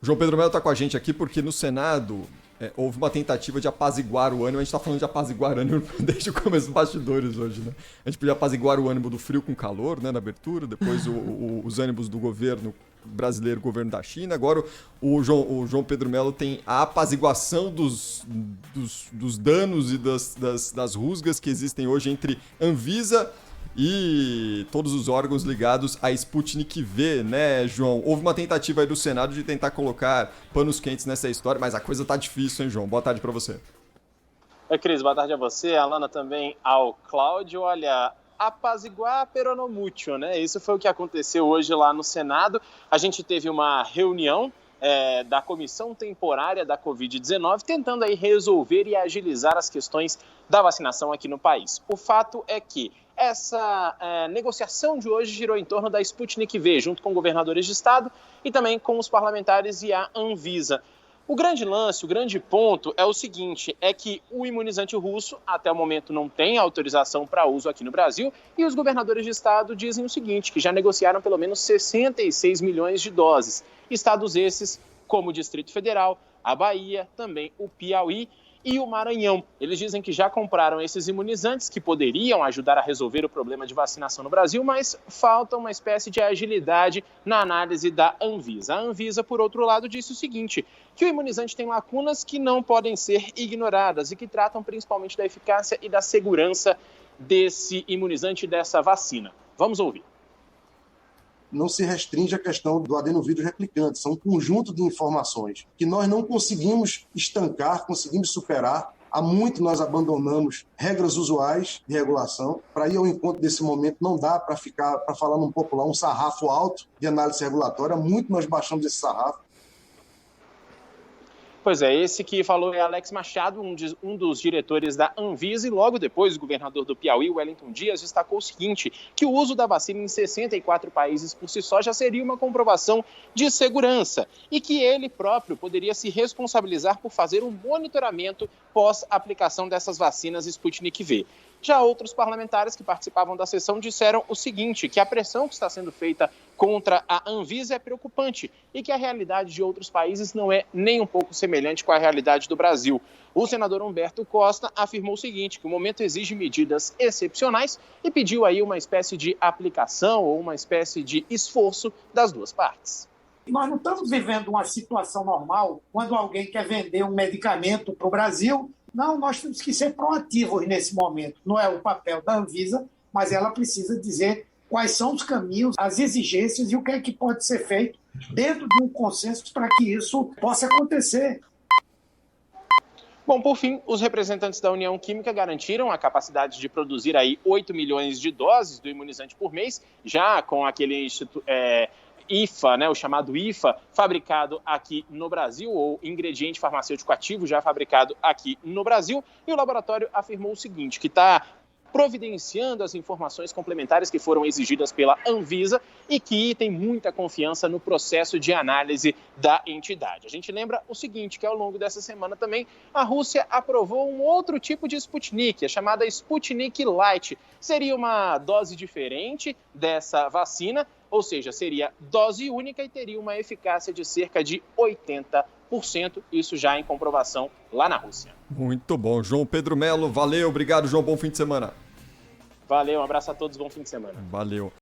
O João Pedro Melo está com a gente aqui porque no Senado houve uma tentativa de apaziguar o ânimo. A gente está falando de apaziguar ânimo desde o começo dos bastidores hoje, né? A gente podia apaziguar o ânimo do frio com calor, né, na abertura, depois os ânimos do governo brasileiro, governo da China. Agora o João Pedro Melo tem a apaziguação dos danos e das rusgas que existem hoje entre Anvisa e todos os órgãos ligados à Sputnik V, né, João? Houve uma tentativa aí do Senado de tentar colocar panos quentes nessa história, mas a coisa tá difícil, hein, João? Boa tarde para você. Oi, Cris, boa tarde a você, a Alana também, ao Cláudio. Olha, apaziguar pero no mucho, né? Isso foi o que aconteceu hoje lá no Senado. A gente teve uma reunião da Comissão Temporária da Covid-19, tentando aí resolver e agilizar as questões da vacinação aqui no país. O fato é que essa negociação de hoje girou em torno da Sputnik V, junto com governadores de estado e também com os parlamentares e a Anvisa. O grande lance, o grande ponto é o seguinte, é que o imunizante russo até o momento não tem autorização para uso aqui no Brasil e os governadores de estado dizem o seguinte, que já negociaram pelo menos 66 milhões de doses. Estados esses como o Distrito Federal, a Bahia, também o Piauí e o Maranhão. Eles dizem que já compraram esses imunizantes que poderiam ajudar a resolver o problema de vacinação no Brasil, mas falta uma espécie de agilidade na análise da Anvisa. A Anvisa, por outro lado, disse o seguinte, que o imunizante tem lacunas que não podem ser ignoradas e que tratam principalmente da eficácia e da segurança desse imunizante, dessa vacina. Vamos ouvir. Não se restringe à questão do adenovírus replicante. São um conjunto de informações que nós não conseguimos estancar, conseguimos superar. Há muito nós abandonamos regras usuais de regulação. Para ir ao encontro desse momento, não dá para ficar, para falar num popular, um sarrafo alto de análise regulatória. Muito nós baixamos esse sarrafo. Pois é, esse que falou é Alex Machado, um dos diretores da Anvisa, e logo depois o governador do Piauí, Wellington Dias, destacou o seguinte, que o uso da vacina em 64 países por si só já seria uma comprovação de segurança e que ele próprio poderia se responsabilizar por fazer um monitoramento pós-aplicação dessas vacinas Sputnik V. Já outros parlamentares que participavam da sessão disseram o seguinte, que a pressão que está sendo feita contra a Anvisa é preocupante e que a realidade de outros países não é nem um pouco semelhante com a realidade do Brasil. O senador Humberto Costa afirmou o seguinte, que o momento exige medidas excepcionais e pediu aí uma espécie de aplicação ou uma espécie de esforço das duas partes. Nós não estamos vivendo uma situação normal quando alguém quer vender um medicamento para o Brasil. Não, nós temos que ser proativos nesse momento. Não é o papel da Anvisa, mas ela precisa dizer quais são os caminhos, as exigências e o que é que pode ser feito dentro de um consenso para que isso possa acontecer. Bom, por fim, os representantes da União Química garantiram a capacidade de produzir aí 8 milhões de doses do imunizante por mês, já com aquele IFA, né, o chamado IFA, fabricado aqui no Brasil, ou ingrediente farmacêutico ativo já fabricado aqui no Brasil, e o laboratório afirmou o seguinte, que está providenciando as informações complementares que foram exigidas pela Anvisa e que tem muita confiança no processo de análise da entidade. A gente lembra o seguinte, que ao longo dessa semana também a Rússia aprovou um outro tipo de Sputnik, a chamada Sputnik Light. Seria uma dose diferente dessa vacina, ou seja, seria dose única e teria uma eficácia de cerca de 80%, isso já em comprovação lá na Rússia. Muito bom. João Pedro Melo, valeu, obrigado, João, bom fim de semana. Valeu, um abraço a todos, bom fim de semana. Valeu.